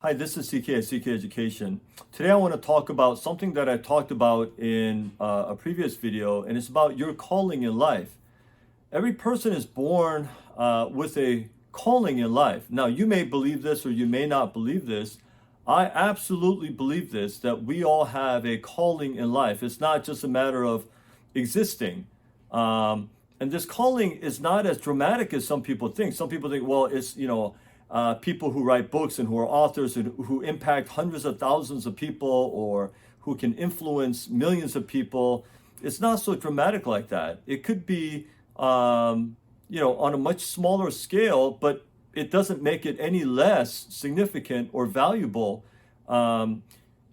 Hi, this is CK at CK Education. Today I want to talk about something that I talked about in a previous video, and it's about your calling in life. Every person is born with a calling in life. Now, you may believe this or you may not believe this. I absolutely believe this, that we all have a calling in life. It's not just a matter of existing. And this calling is not as dramatic as some people think. Some people think, well, it's people who write books and who are authors and who impact hundreds of thousands of people or who can influence millions of people. It's not so dramatic like that. It could be, on a much smaller scale, but it doesn't make it any less significant or valuable. Um,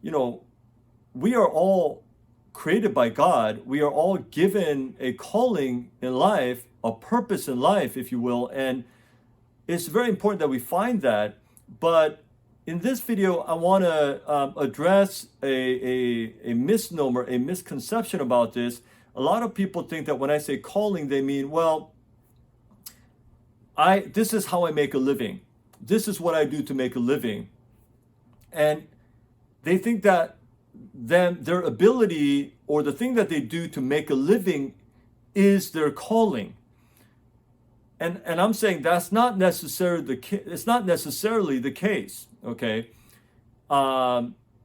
you know, we are all created by God. We are all given a calling in life, a purpose in life, if you will, and it's very important that we find that. But in this video, I want to address a misnomer, a misconception about this. A lot of people think that when I say calling, they mean, well, this is how I make a living. This is what I do to make a living. And they think that their ability or the thing that they do to make a living is their calling. And I'm saying that's not necessarily it's not necessarily the case. Okay,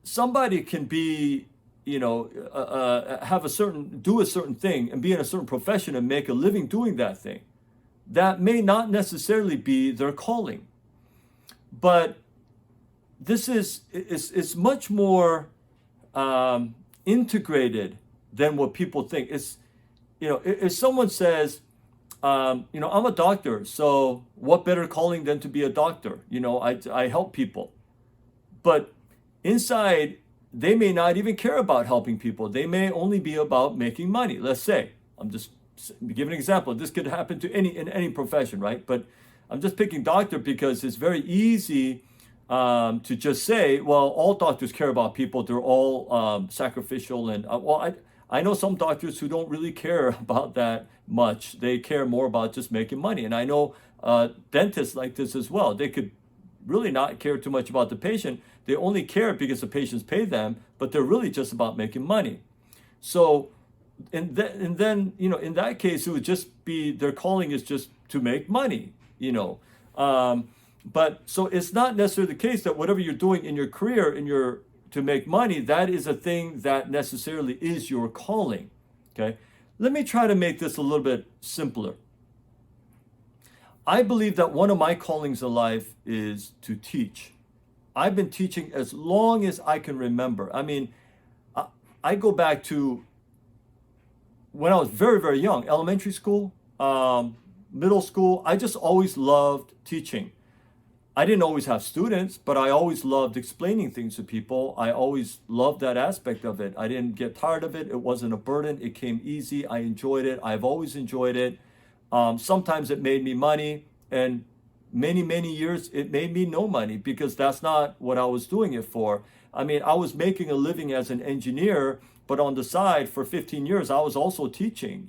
somebody can be, have do a certain thing and be in a certain profession and make a living doing that thing. That may not necessarily be their calling, but this is much more integrated than what people think. If someone says, I'm a doctor, so what better calling than to be a doctor? I help people. But inside, they may not even care about helping people. They may only be about making money. Let's say, I'm just giving an example. This could happen to in any profession, right? But I'm just picking doctor because it's very easy to just say, well, all doctors care about people. They're all sacrificial. And I know some doctors who don't really care about that much. They care more about just making money. And I know dentists like this as well. They could really not care too much about the patient. They only care because the patients pay them, but they're really just about making money. So, and then, in that case, it would just be their calling is just to make money, But so it's not necessarily the case that whatever you're doing in your career, to make money, that is a thing that necessarily is your calling. Okay, let me try to make this a little bit simpler. I believe that one of my callings in life is to teach. I've been teaching as long as I can remember. I mean, I go back to when I was very, very young, elementary school, middle school. I just always loved teaching. I didn't always have students, but I always loved explaining things to people. I always loved that aspect of it. I didn't get tired of it. It wasn't a burden. It came easy. I enjoyed it. I've always enjoyed it. Sometimes it made me money, and many, many years it made me no money because that's not what I was doing it for. I mean, I was making a living as an engineer, but on the side for 15 years, I was also teaching,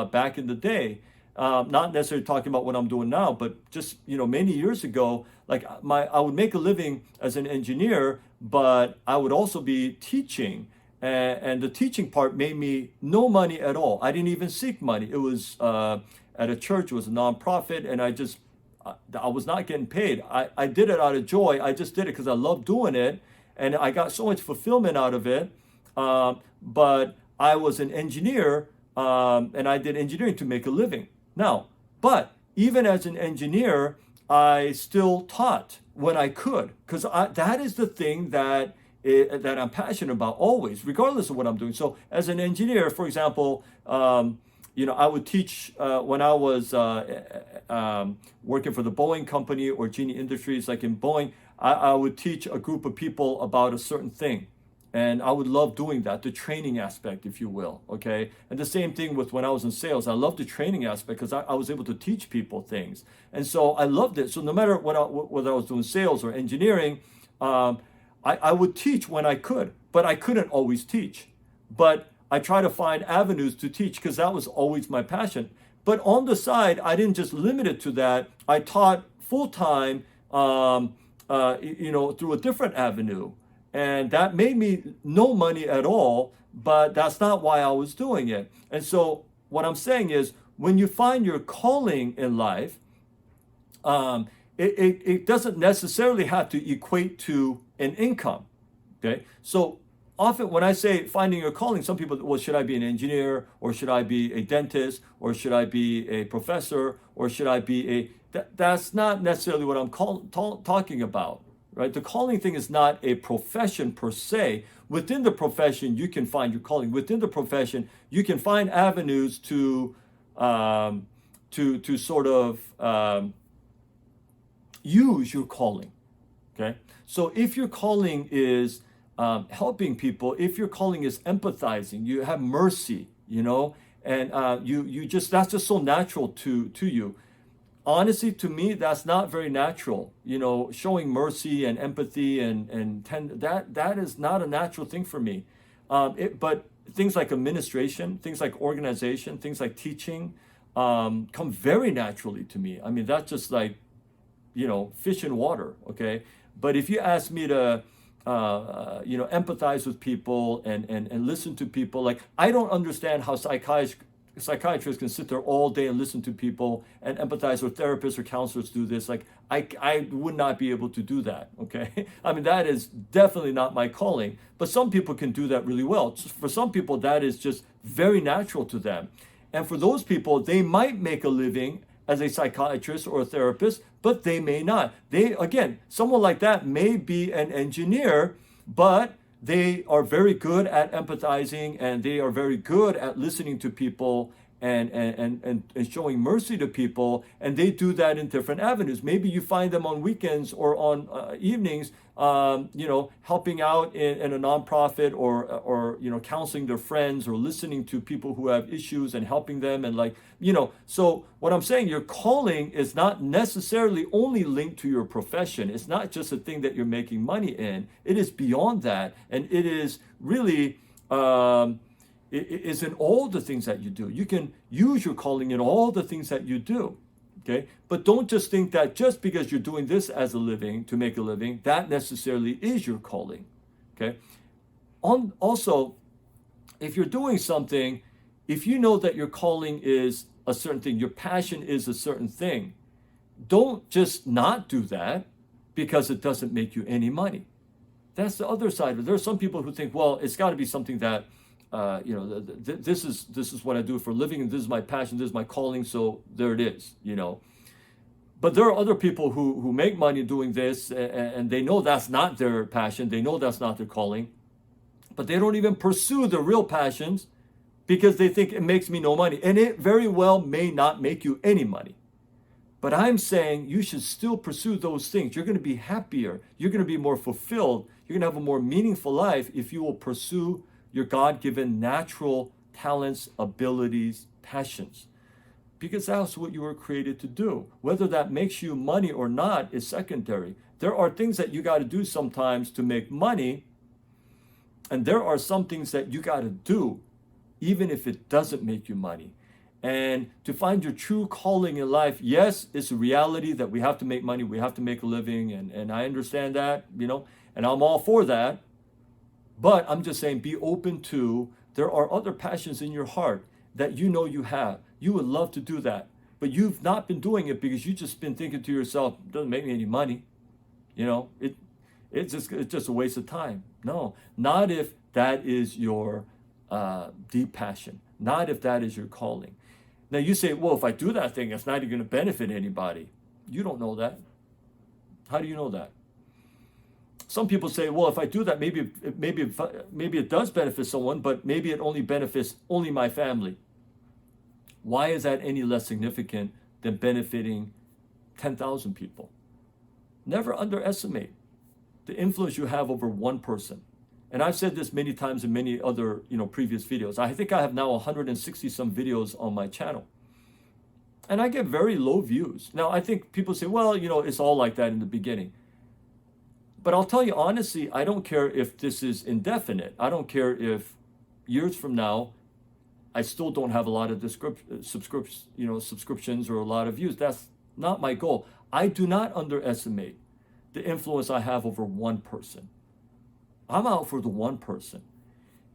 back in the day. Not necessarily talking about what I'm doing now, but just, many years ago, like I would make a living as an engineer, but I would also be teaching. And the teaching part made me no money at all. I didn't even seek money. It was at a church, it was a nonprofit, and I was not getting paid. I did it out of joy. I just did it because I loved doing it, and I got so much fulfillment out of it. But I was an engineer, and I did engineering to make a living. Now, but even as an engineer, I still taught when I could, because that is the thing that I'm passionate about always, regardless of what I'm doing. So as an engineer, for example, I would teach when I was working for the Boeing company or Genie Industries, like in Boeing, I would teach a group of people about a certain thing. And I would love doing that, the training aspect, if you will, okay? And the same thing with when I was in sales. I loved the training aspect because I was able to teach people things. And so I loved it. So no matter whether I was doing sales or engineering, I would teach when I could, but I couldn't always teach. But I try to find avenues to teach because that was always my passion. But on the side, I didn't just limit it to that. I taught full-time through a different avenue. And that made me no money at all, but that's not why I was doing it. And so what I'm saying is, when you find your calling in life, it doesn't necessarily have to equate to an income. Okay, so often when I say finding your calling, some people, well, should I be an engineer, or should I be a dentist, or should I be a professor, or should I be that's not necessarily what I'm talking about, right? The calling thing is not a profession per se. Within the profession, you can find your calling. Within the profession, you can find avenues to sort of use your calling. Okay, so if your calling is helping people, if your calling is empathizing, you have mercy, and you just, that's just so natural to you. Honestly, to me, that's not very natural. Showing mercy and empathy and that is not a natural thing for me. But things like administration, things like organization, things like teaching come very naturally to me. I mean, that's just like, fish in water. Okay, but if you ask me to empathize with people and listen to people, like, I don't understand how psychiatrists can sit there all day and listen to people and empathize, or therapists or counselors do this. Like, I would not be able to do that. Okay, I mean, that is definitely not my calling, but some people can do that really well. For some people, that is just very natural to them, and for those people, they might make a living as a psychiatrist or a therapist, but they may not. Someone like that may be an engineer, but they are very good at empathizing, and they are very good at listening to people and showing mercy to people, and they do that in different avenues. Maybe you find them on weekends or on evenings, helping out in a nonprofit, or counseling their friends, or listening to people who have issues and helping them, and so what I'm saying, your calling is not necessarily only linked to your profession. It's not just a thing that you're making money in. It is beyond that, and it is really it is in all the things that you do. You can use your calling in all the things that you do. Okay, but don't just think that just because you're doing this as a living, to make a living, that necessarily is your calling. Okay, also, if you're doing something, if you know that your calling is a certain thing, your passion is a certain thing, don't just not do that because it doesn't make you any money. That's the other side of it. There are some people who think, well, it's got to be something that this is what I do for a living, and this is my passion, this is my calling, so there it is. But there are other people who make money doing this, and they know that's not their passion, they know that's not their calling, but they don't even pursue the real passions because they think it makes me no money, and it very well may not make you any money. But I'm saying you should still pursue those things. You're going to be happier, you're going to be more fulfilled, you're going to have a more meaningful life if you will pursue your God-given natural talents, abilities, passions. Because that's what you were created to do. Whether that makes you money or not is secondary. There are things that you got to do sometimes to make money, and there are some things that you got to do even if it doesn't make you money. And to find your true calling in life, yes, it's a reality that we have to make money, we have to make a living, and I understand that, and I'm all for that. But I'm just saying, be open to, there are other passions in your heart that you have. You would love to do that, but you've not been doing it because you've just been thinking to yourself, it doesn't make me any money. It's just a waste of time. No, not if that is your deep passion, not if that is your calling. Now you say, well, if I do that thing, it's not even going to benefit anybody. You don't know that. How do you know that? Some people say, well, if I do that, maybe it does benefit someone, but maybe it only benefits only my family. Why is that any less significant than benefiting 10,000 people? Never underestimate the influence you have over one person. And I've said this many times in many other, previous videos. I think I have now 160 some videos on my channel. And I get very low views. Now, I think people say, well, it's all like that in the beginning. But I'll tell you honestly, I don't care if this is indefinite. I don't care if years from now, I still don't have a lot of subscriptions or a lot of views. That's not my goal. I do not underestimate the influence I have over one person. I'm out for the one person.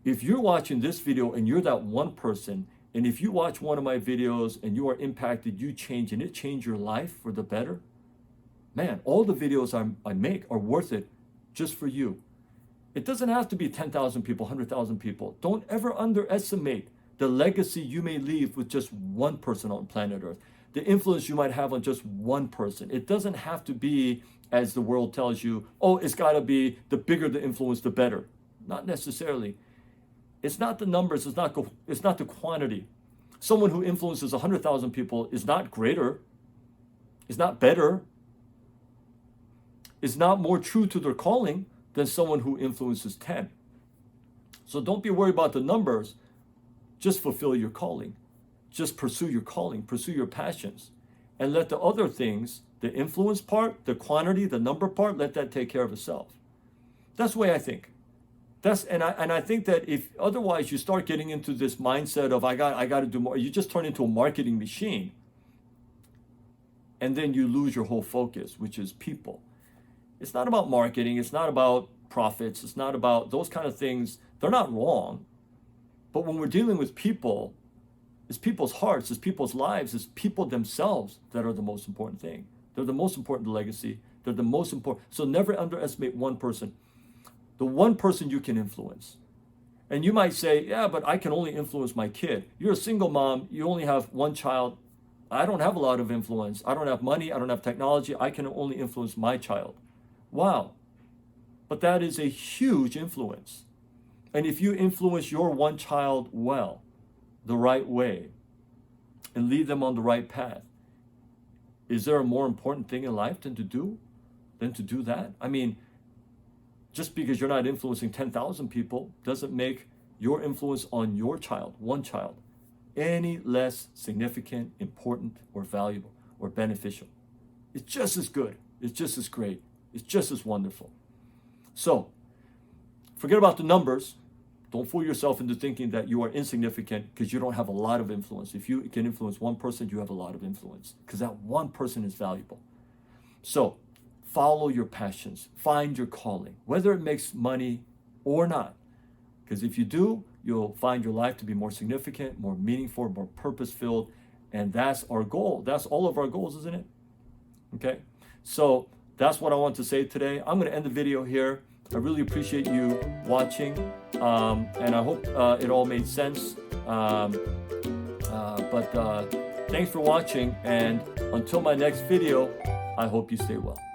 If you're watching this video and you're that one person, and if you watch one of my videos and you are impacted, you change, and it changed your life for the better, man, all the videos I make are worth it just for you. It doesn't have to be 10,000 people, 100,000 people. Don't ever underestimate the legacy you may leave with just one person on planet Earth, the influence you might have on just one person. It doesn't have to be, as the world tells you, oh, it's got to be the bigger the influence, the better. Not necessarily. It's not the numbers, it's not the quantity. Someone who influences 100,000 people is not greater, is not better, is not more true to their calling than someone who influences 10. So don't be worried about the numbers. Just fulfill your calling. Just pursue your calling, pursue your passions, and let the other things, the influence part, the quantity, the number part, let that take care of itself. That's the way I think. I think that if otherwise you start getting into this mindset of I got to do more, you just turn into a marketing machine, and then you lose your whole focus, which is people. It's not about marketing. It's not about profits. It's not about those kind of things. They're not wrong. But when we're dealing with people, it's people's hearts, it's people's lives, it's people themselves that are the most important thing. They're the most important legacy. They're the most important. So never underestimate one person. The one person you can influence. And you might say, yeah, but I can only influence my kid. You're a single mom. You only have one child. I don't have a lot of influence. I don't have money. I don't have technology. I can only influence my child. Wow. But that is a huge influence. And if you influence your one child well, the right way, and lead them on the right path, is there a more important thing in life than to do that? I mean, just because you're not influencing 10,000 people doesn't make your influence on your child, one child, any less significant, important, or valuable, or beneficial. It's just as good. It's just as great. It's just as wonderful. So, forget about the numbers. Don't fool yourself into thinking that you are insignificant because you don't have a lot of influence. If you can influence one person, you have a lot of influence because that one person is valuable. So, follow your passions. Find your calling, whether it makes money or not. Because if you do, you'll find your life to be more significant, more meaningful, more purpose-filled. And that's our goal. That's all of our goals, isn't it? Okay? So, that's what I want to say today. I'm going to end the video here. I really appreciate you watching, and I hope it all made sense. But thanks for watching, and until my next video, I hope you stay well.